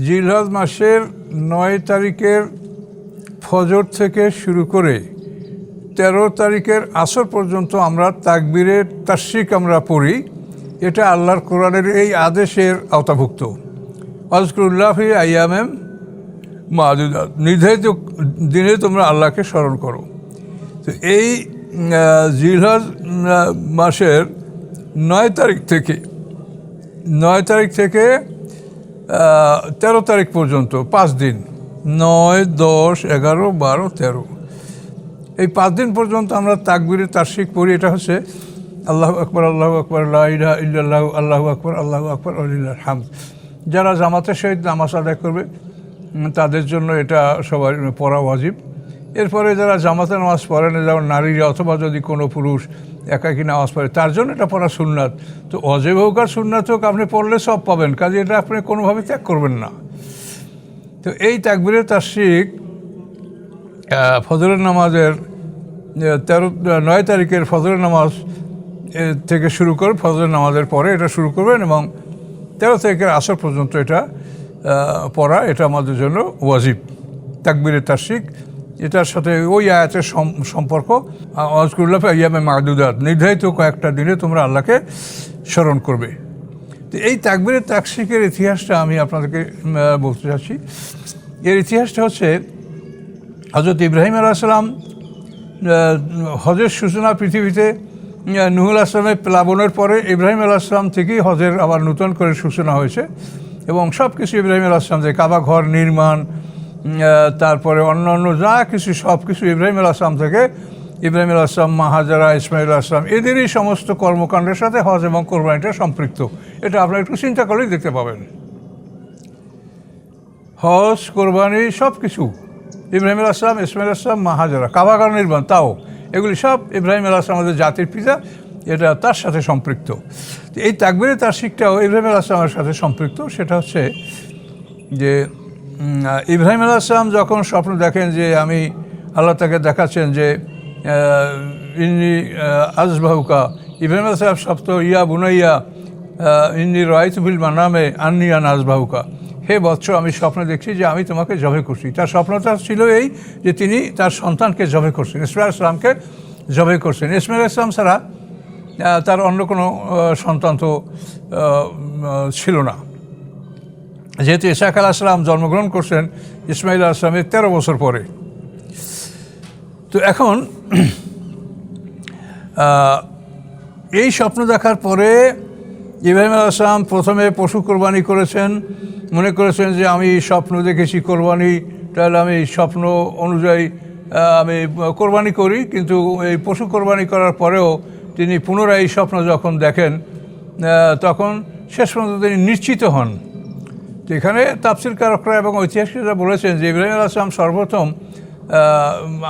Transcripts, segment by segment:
জিলহজ মাসের ৯ তারিখের ফজর থেকে শুরু করে ১৩ তারিখের আসর পর্যন্ত আমরা তাকবীরে তাশরিক আমরা পড়ি। এটা আল্লাহর কোরআনের এই আদেশের আওতাভুক্ত। আযকুরুল্লাহ ফি আইয়ামিন মা'দুদাত, নির্ধারিত দিনে তোমরা আল্লাহকে স্মরণ করো। তো এই জিলহজ মাসের ৯ তারিখ থেকে ১৩ তারিখ পর্যন্ত ৫ দিন, ৯, ১০, ১১, ১২, ১৩, এই ৫ দিন পর্যন্ত আমরা তাকবীরে তাশরিক পড়ি। এটা হচ্ছে আল্লাহু আকবার, আল্লাহু আকবার, লা ইলাহা ইল্লাল্লাহু, আল্লাহু আকবার, আল্লাহু আকবার, ওয়ালিল্লাহিল হামদ। যারা জামাতের সহিত নামাজ আদায় করবে তাদের জন্য এটা সবার পড়া ওয়াজিব। এরপরে যারা জামাতে নামাজ পড়েন, যেমন নারীরা অথবা যদি কোনো পুরুষ একাকী নামাজ পড়ে, তার জন্য এটা পড়া সুন্নাত। তো ওয়াজিব হোক আর সুন্নাত হোক, আপনি পড়লে সব পাবেন, কাজে এটা আপনি কোনোভাবে ত্যাগ করবেন না। তো এই তাকবীরে তাশরিক ফজরের নামাজের ৯ তারিখের ফজরের নামাজ থেকে শুরু করে, ফজরের নামাজের পরে এটা শুরু করবেন এবং ১৩ তারিখের আসর পর্যন্ত এটা পড়া, এটা আমাদের জন্য ওয়াজিব। তাকবীরে তাশরিক এটার সাথে ওই আয়াতের সম্পর্ক, আযকুরুল্লাহ ফি আইয়ামিন মা'দুদাত, নির্ধারিত কয়েকটা দিনে তোমরা আল্লাহকে স্মরণ করবে। তো এই তাকবীরে তাশরিকের ইতিহাসটা আমি আপনাদেরকে বলতে চাচ্ছি। এর ইতিহাসটা হচ্ছে হযরত ইব্রাহিম আলাইহিস সালাম হজের সূচনা পৃথিবীতে নূহ আলাইহিস সালামের প্লাবনের পরে ইব্রাহিম আলাইহিস সালাম থেকেই হজের আবার নূতন করে সূচনা হয়েছে এবং সব কিছু ইব্রাহিম আলাইহিস সালাম থেকে, কাবা ঘর নির্মাণ, তারপরে অন্যান্য যা কিছু সব কিছু ইব্রাহিম আলাইহিস সালাম থেকে, ইব্রাহিম আলাইহিস সালাম, মা হাজারা, ইসমাঈল আলাইহিস সালাম, এদেরই সমস্ত কর্মকাণ্ডের সাথে হজ এবং কোরবানিটা সম্পৃক্ত। এটা আপনারা একটু চিন্তা করলেই দেখতে পাবেন। হজ, কোরবানি সব কিছু ইব্রাহিম আলাইহিস সালাম, ইসমাঈল আলাইহিস সালাম, মা হাজারা, কাবা ঘর নির্মাণ, তাও এগুলি সব ইব্রাহিম আলাইহিস সালাম, আমাদের জাতির পিতা, এটা তার সাথে সম্পৃক্ত। এই তাকবীরে তাশরিকটাও ইব্রাহিম আলাইহিস সালামের সাথে সম্পৃক্ত। সেটা হচ্ছে যে ইব্রাহিম আলাইহিস সালাম যখন স্বপ্ন দেখেন যে আমি, আল্লাহ তাকে দেখাচ্ছেন যে ইন্নী আযবাহুকা, ইব্রাহিম আলাইহিস সালাম স্বপ্ন, ইয়া বুনাইয়া ইন্নী রাআইতু ফিল মানামে আন্নী আনা আযবাহুকা, হে বৎস, আমি স্বপ্নে দেখছি যে আমি তোমাকে জবাই করছি। তার স্বপ্নটা ছিল এই যে তিনি তার সন্তানকে জবাই করছেন, ইসমাঈল আলাইহিস সালামকে জবাই করছেন। ইসমাঈল আলাইহিস সালাম ছাড়া তার অন্য কোনো সন্তান তো ছিল না, যেহেতু ইসহাক আলাইহিস সালাম জন্মগ্রহণ করছেন ইসমাঈল আলাইহিস সালামের 13 বছর পরে। তো এখন এই স্বপ্ন দেখার পরে ইব্রাহিম আলাইহিস সালাম প্রথমে পশু কোরবানি করেছেন, মনে করেছেন যে আমি স্বপ্ন দেখেছি কোরবানি, তাহলে আমি স্বপ্ন অনুযায়ী আমি কোরবানি করি। কিন্তু এই পশু কোরবানি করার পরেও তিনি পুনরায় এই স্বপ্ন যখন দেখেন, তখন শেষ পর্যন্ত তিনি নিশ্চিত হন। তো এখানে তাফসীরকারকরা এবং ঐতিহাসিকরা বলেছেন যে ইব্রাহিম আলাইহিস সালাম সর্বপ্রথম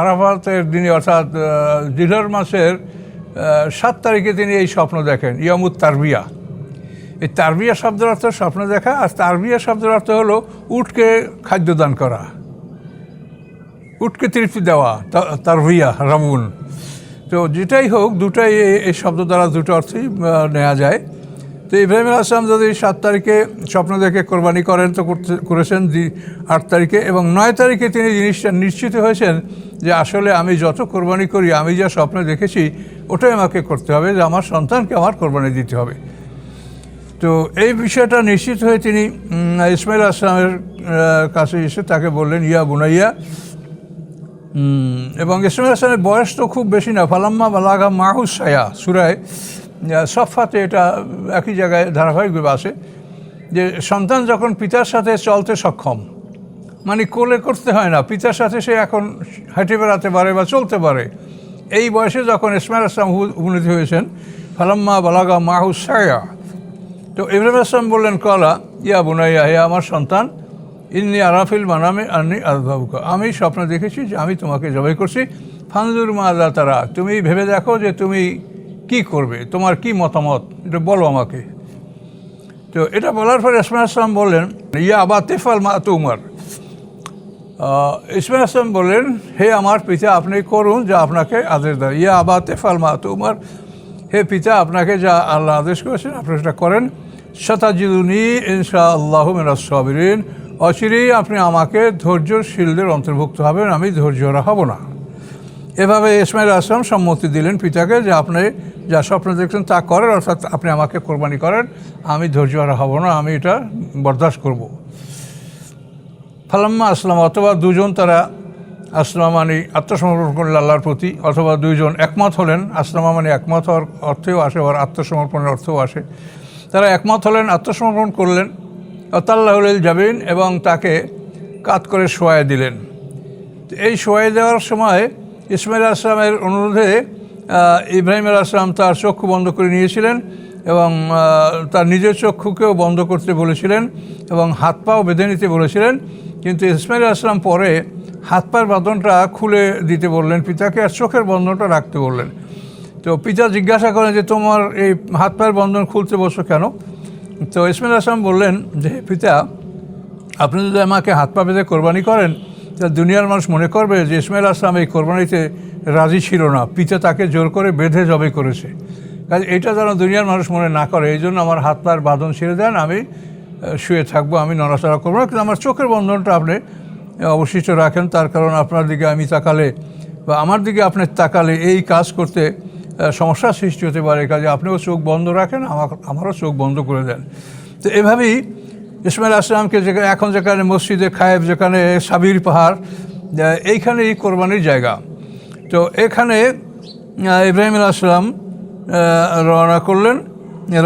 আরাফাতের দিনে, অর্থাৎ জিলহজ মাসের ৭ তারিখে তিনি এই স্বপ্ন দেখেন, ইয়ামুত তারবিয়া। এই তারবিয়া শব্দের অর্থ স্বপ্ন দেখা, আর তারবিয়া শব্দের অর্থ হলো উটকে খাদ্য দান করা, উটকে তৃপ্তি দেওয়া, তারবিয়া রাবুন। তো যেটাই হোক, দুটাই এই শব্দ দ্বারা দুটো অর্থই নেওয়া যায়। তো ইব্রাহিম আলাইহিস সালাম যদি 7 তারিখে স্বপ্ন দেখে কোরবানি করেন, তো করেছেন 8 তারিখে, এবং 9 তারিখে তিনি জিনিসটা নিশ্চিত হয়েছেন যে আসলে আমি যত কোরবানি করি, আমি যা স্বপ্নে দেখেছি ওটাই আমাকে করতে হবে, যে আমার সন্তানকে আমার কোরবানি দিতে হবে। তো এই বিষয়টা নিশ্চিত হয়ে তিনি ইসমাঈল আলাইহিস সালামের কাছে এসে তাকে বললেন, ইয়া বুনাইয়া। এবং ইসমাঈল আলাইহিস সালামের বয়স তো খুব বেশি না, ফালাম্মা বালাগা মাহু সায়া, সূরা সফফাতে এটা একই জায়গায় ধারাবাহিকভাবে আসে যে সন্তান যখন পিতার সাথে চলতে সক্ষম, মানে কোলে করতে হয় না, পিতার সাথে সে এখন হেঁটে বেড়াতে পারে বা চলতে পারে, এই বয়সে যখন ইসমাঈল আলাইহিস সালাম উপনীত হয়েছেন, ফালাম্মা বালাগা মাহু সায়া, তো ইব্রাহিম আলাইহিস সালাম বললেন, কলা ইয়া বুনাইয়া, হে আমার সন্তান, ইন্নী আরাফিল মানামে আন্নী আযবাহুকা, আমি স্বপ্ন দেখেছি যে আমি তোমাকে জবাই করছি, ফানজুর মাযা তারা, তুমি ভেবে দেখো যে তুমি কি করবে, তোমার কি মতামত, এটা বলো আমাকে। তো এটা বলার পরে ইসমাঈল আলাইহিস সালাম বললেন, ইয়া আবা তেফাল মা তুমার। ইসমাঈল আলাইহিস সালাম বললেন, হে আমার পিতা, আপনি করুন যা আপনাকে আদেশ দেয়। ইয়া আবা তেফাল মা তুমার, হে পিতা, আপনাকে যা আল্লাহ আদেশ করেছেন আপনি সেটা করেন। সাতাজিদুনি ইনশাআল্লাহু মিনাস সাবিরিন, অচিরেই আপনি আমাকে ধৈর্যশীলদের অন্তর্ভুক্ত হবেন, আমি ধৈর্যহারা হব না। এভাবে ইসমাইল আসলাম সম্মতি দিলেন পিতাকে যে আপনি যা স্বপ্ন দেখছেন তা করেন, অর্থাৎ আপনি আমাকে কোরবানি করেন, আমি ধৈর্যহারা হব না, আমি এটা বরদাস্ত করব। ফালাম্মা আসলাম, অথবা দুজন তারা আসলাম মানে আত্মসমর্পণ করলেন আল্লাহর প্রতি, অথবা দুইজন একমত হলেন। আসলামা মানে একমত হওয়ার অর্থেও আসে, আবার আত্মসমর্পণের অর্থেও আসে। তারা একমত হলেন, আত্মসমর্পণ করলেন। তাল্লাহুল জাবিন, এবং তাকে কাত করে শোয়াই দিলেন। এই শোয়াই দেওয়ার সময় ইসমাইল আসলামের অনুরোধে ইব্রাহিম আসলাম তার চক্ষু বন্ধ করে নিয়েছিলেন এবং তার নিজের চক্ষুকেও বন্ধ করতে বলেছিলেন এবং হাত পাও বেঁধে নিতে বলেছিলেন। কিন্তু ইসমাইল আসলাম পরে হাত পায়ের বাঁধনটা খুলে দিতে বললেন পিতাকে, আর চোখের বন্ধনটা রাখতে বললেন। তো পিতা জিজ্ঞাসা করেন যে তোমার এই হাত পায়ের বন্ধন খুলতে বসো কেন? তো ইসমাইল আসলাম বললেন যে পিতা, আপনি যদি আমাকে হাত পা বেঁধে কোরবানি করেন তা দুনিয়ার মানুষ মনে করবে যে ইসমাইল আসলাম এই কোরবানিতে রাজি ছিল না, পিতা তাকে জোর করে বেঁধে জবাই করেছে। কাজে এটা যেন দুনিয়ার মানুষ মনে না করে, এই জন্য আমার হাত পায়ের বাঁধন ছেড়ে দেন, আমি শুয়ে থাকবো, আমি নড়াচড়া করবো না, কিন্তু আমার চোখের বন্ধনটা আপনি অবশিষ্ট রাখেন। তার কারণ আপনার দিকে আমি তাকালে বা আমার দিকে আপনি তাকালে এই কাজ করতে সমস্যার সৃষ্টি হতে পারে, কাজে আপনিও চোখ বন্ধ রাখেন, আমারও চোখ বন্ধ করে দেন। তো এভাবেই ইসমাইল আসলামকে এখন যেখানে মসজিদে খায়েব, যেখানে সাবির পাহাড়, এইখানেই কোরবানির জায়গা। তো এখানে ইব্রাহিম আসলাম রওনা করলেন।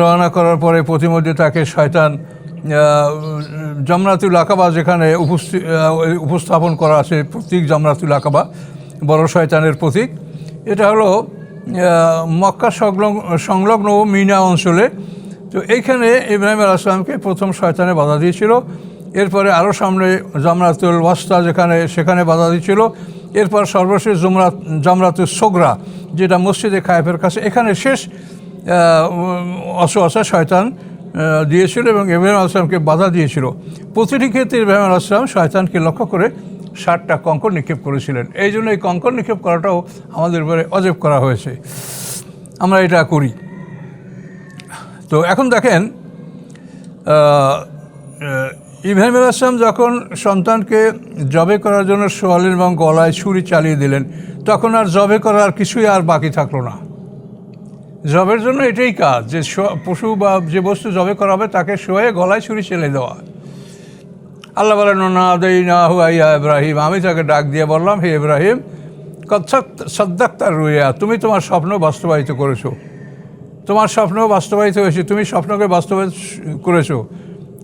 রওনা করার পরে প্রতিমধ্যে তাকে শয়তান জামরাতুল আকাবা, যেখানে উপস্থাপন করা আছে প্রতীক, জামরাতুল আকাবা বড় শয়তানের প্রতীক। এটা হলো মক্কা সংলগ্ন মিনা অঞ্চলে। তো এইখানে ইব্রাহিম আসলামকে প্রথম শয়তানে বাধা দিয়েছিল। এরপরে আরও সামনে জামরাতুল ওয়াস্তা সেখানে বাধা দিয়েছিল। এরপর সর্বশেষ জামরাতুল সোগরা, যেটা মসজিদে খায়েফের কাছে, এখানে শেষ অসা শয়তান দিয়েছিল এবং ইব্রাহিম আসলামকে বাধা দিয়েছিল। প্রতিটি ক্ষেত্রে ইব্রাহিম আসলাম শয়তানকে লক্ষ্য করে 60টা কঙ্কর নিক্ষেপ করেছিলেন। এই জন্য এই কঙ্কর নিক্ষেপ করাটাও আমাদের উপরে অজেব করা হয়েছে, আমরা এটা করি। তো এখন দেখেন, ইব্রাহিম আসলাম যখন সন্তানকে জবে করার জন্য শোয়ালেন এবং গলায় ছুরি চালিয়ে দিলেন, তখন আর জবে করার কিছুই আর বাকি থাকলো না। জবের জন্য এটাই কাজ, যে পশু বা যে বস্তু জবে করা হবে তাকে শোয়ে গলায় ছুরি চালিয়ে দেওয়া। আল্লাহ বলেন, না দেই না হুয়াইয়া ইব্রাহিম, আমি তাকে ডাক দিয়ে বললাম, হে ইব্রাহিম, সাদ্দাক্তার রুইয়া, তুমি তোমার স্বপ্ন বাস্তবায়িত করেছো, তোমার স্বপ্ন বাস্তবায়িত হয়েছে, তুমি স্বপ্নকে বাস্তবায়িত করেছো।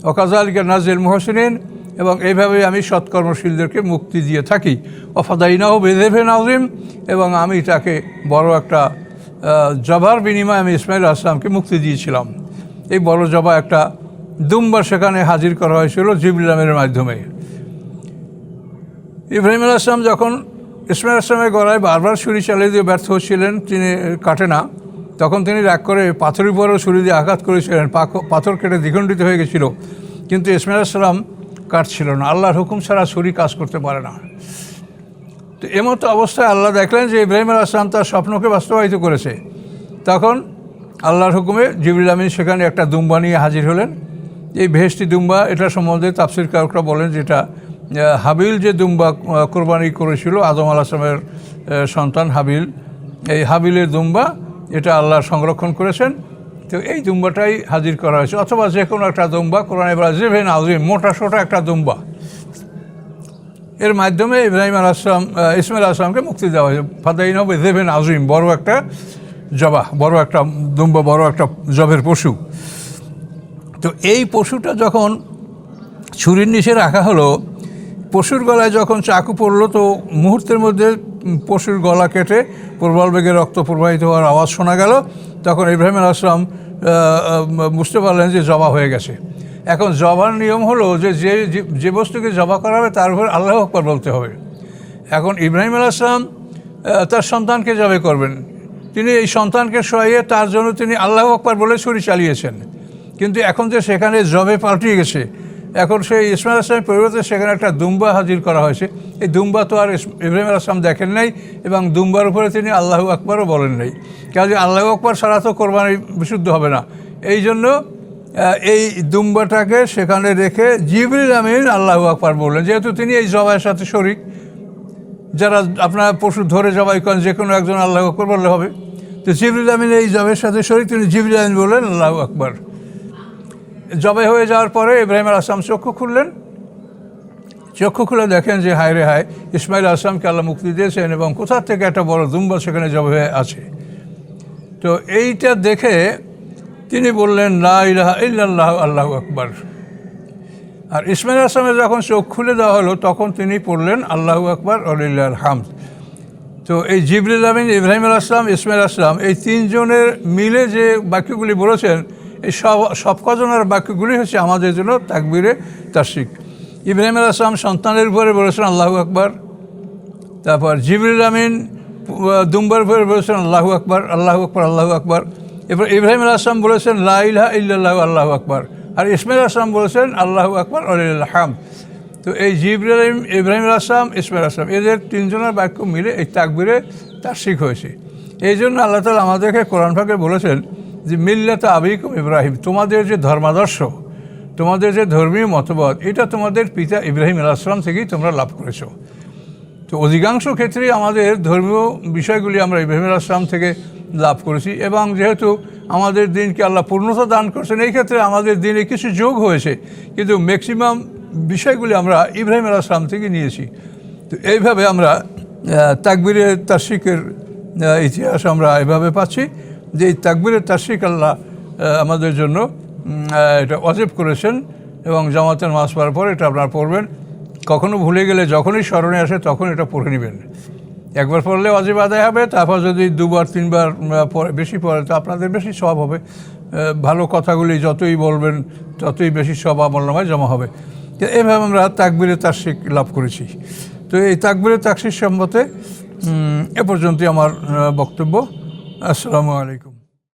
ওয়াকাযালিকা নাজিল মুহসিনিন, এবং এইভাবেই আমি সৎকর্মশীলদেরকে মুক্তি দিয়ে থাকি। ওয়াফাদাইনাহু বিযিবহিন আযীম, এবং আমি তাকে বড় একটা জবার বিনিময়ে আমি ইসমাইল আসলামকে মুক্তি দিয়েছিলাম। এই বড় জবা একটা দুম্বা সেখানে হাজির করা হয়েছিল জিবরিলের মাধ্যমে। ইব্রাহিম আসলাম যখন ইসমাইল আসলামের গলায় বারবার ছুরি চালিয়ে দিয়ে ব্যর্থ হচ্ছিলেন, তিনি কাটে না, তখন তিনি রাগ করে পাথরের উপরেও ছুরি দিয়ে আঘাত করেছিলেন, পাথর কেটে দ্বিখণ্ডিত হয়ে গেছিল, কিন্তু ইসমাইল আসলাম কাটছিল না। আল্লাহর হুকুম ছাড়া ছুরি কাজ করতে পারে না। তো এমতো অবস্থায় আল্লাহ দেখলেন যে ইব্রাহিম আসলাম তার স্বপ্নকে বাস্তবায়িত করেছে। তখন আল্লাহর হুকুমে জিবরিল আমিন সেখানে একটা দুম্বা নিয়ে হাজির হলেন। এই ভেস্টি দুম্বা, এটা সম্বন্ধে তাফসীর কারকরা বলেন যেটা হাবিল যে দুম্বা কোরবানি করেছিল আদম আলাইহিসসালামের সন্তান হাবিল, এই হাবিলের দুম্বা এটা আল্লাহ সংরক্ষণ করেছেন। তো এই দুম্বাটাই হাজির করা হয়েছে, অথবা যে কোনো একটা দুম্বা, কোরআনে বলা জিবহিন আযীম, মোটা সোটা একটা দুম্বা, এর মাধ্যমে ইব্রাহিম আসলাম ইসমাইল আসলামকে মুক্তি দেওয়া হয়েছে। ফাদাইনাহু বিযিবহিন আযীম, বড় একটা জবা, বড় একটা দুম্বা, বড় একটা জবের পশু। তো এই পশুটা যখন ছুরির নিচে রাখা হলো, পশুর গলায় যখন চাকু পড়লো, তো মুহূর্তের মধ্যে পশুর গলা কেটে প্রবল বেগে রক্ত প্রবাহিত হওয়ার আওয়াজ শোনা গেল। তখন ইব্রাহিম আসলাম বুঝতে পারলেন যে জবা হয়ে গেছে। এখন জবার নিয়ম হলো যে যে বস্তুকে জবা করা হবে তার উপর আল্লাহু আকবার বলতে হবে। এখন ইব্রাহিম আসলাম তার সন্তানকে জবে করবেন, তিনি এই সন্তানকে শোয়াইয়ে তার জন্য তিনি আল্লাহু আকবার বলে ছুরি চালিয়েছেন। কিন্তু এখন যে সেখানে জবে পাল্টিয়ে গেছে, এখন সেই ইসমাইল আসলামের পরিবর্তে সেখানে একটা দুম্বা হাজির করা হয়েছে। এই দুম্বা তো আর ইব্রাহিম আসলাম দেখেন নাই, এবং দুম্বার উপরে তিনি আল্লাহু আকবারও বলেন নাই। কাজে আল্লাহু আকবার ছাড়া তো কোরবানি বিশুদ্ধ হবে না। এই জন্য এই দুম্বাটাকে সেখানে রেখে জিবরিল আমিন আল্লাহু আকবার বললেন, যেহেতু তিনি এই জবাইয়ের সাথে শরীক। যারা আপনার পশু ধরে জবাই করেন যে কোনো একজন আল্লাহু আকবার বললে হবে, তো জিবরিল আমিন এই জবাইয়ের সাথে শরীক, তিনি জিবরিল আমিন বললেন আল্লাহু আকবার। জবাই হয়ে যাওয়ার পরে ইব্রাহিম আলাইহিস সালাম চক্ষু খুললেন। চক্ষু খুলে দেখেন যে হায় রে হায়, ইসমাইল আলাইহিস সালামকে আল্লাহ মুক্তি দিয়েছেন এবং কোথা থেকে একটা বড় দুম্বা সেখানে জবাই হয়ে আছে। তো এইটা দেখে তিনি বললেন লা ইলাহা ইল্লাল্লাহ আল্লাহু আকবার। আর ইসমাইল আলাইহিস সালামের যখন চোখ খুলে দেওয়া হলো তখন তিনি পড়লেন আল্লাহু আকবার ওয়া লিল্লাহিল হামদ। তো এই জিবরিল আমিন, ইব্রাহিম আলাইহিস সালাম, ইসমাইল আলাইহিস সালাম এই তিনজনের মিলে যে বাক্যগুলি বলেছেন, এই সব কজনের বাক্যগুলি হচ্ছে আমাদের জন্য তাকবীরে তাশরিক। ইব্রাহিম আলাইহিস সালাম সন্তানের উপরে বলেছেন আল্লাহু আকবার। তারপর জিবরিল আমিন দুম্বার উপরে বলেছেন আল্লাহু আকবার, আল্লাহু আকবার, আল্লাহু আকবার। এরপর ইব্রাহিম আলাইহিস সালাম বলেছেন লা ইলাহা ইল্লাল্লাহু আল্লাহু আকবার। আর ইসমাইল আলাইহিস সালাম বলেছেন আল্লাহু আকবার ওয়া লিল্লাহিল হামদ। তো এই জিবরিল, ইব্রাহিম আলাইহিস সালাম, ইসমাইল আলাইহিস সালাম এদের তিনজনের বাক্য মিলে এই তাকবীরে তাশরিক হয়েছে। এই জন্য আল্লাহ তাআলা আমাদেরকে কোরআন পাকে বলেছেন যে মিল্লাতা আবিকুম ইব্রাহিম, তোমাদের যে ধর্মাদর্শ, তোমাদের যে ধর্মীয় মতবাদ, এটা তোমাদের পিতা ইব্রাহিম আলাইহিস সালাম থেকেই তোমরা লাভ করেছো। তো অধিকাংশ ক্ষেত্রেই আমাদের ধর্মীয় বিষয়গুলি আমরা ইব্রাহিম আলাইহিস সালাম থেকে লাভ করেছি, এবং যেহেতু আমাদের দিনকে আল্লাহ পূর্ণতা দান করছেন, এই ক্ষেত্রে আমাদের দিনে কিছু যোগ হয়েছে, কিন্তু ম্যাক্সিমাম বিষয়গুলি আমরা ইব্রাহিম আলাইহিস সালাম থেকে নিয়েছি। তো এইভাবে আমরা তাকবীরে তাশরিকের ইতিহাস আমরা এভাবে পাচ্ছি যে এই তাকবীরে তাশরিক আল্লাহ আমাদের জন্য এটা ওয়াজিব করেছেন, এবং জামাতের নামাজ পড়ার পর এটা আপনারা পড়বেন। কখনো ভুলে গেলে যখনই স্মরণে আসে তখন এটা পড়ে নেবেন। একবার পড়লে ওয়াজিব আদায় হবে, তারপর যদি দুবার তিনবার বেশি পড়ে তো আপনাদের বেশি সওয়াব হবে। ভালো কথাগুলি যতই বলবেন ততই বেশি সওয়াব আমলনামায় জমা হবে। তো এইভাবে আমরা তাকবীরে তাশরিক লাভ করেছি। তো এই তাকবীরে তাশরিক সম্বন্ধে এ পর্যন্তই আমার বক্তব্য। আসসালামু আলাইকুম।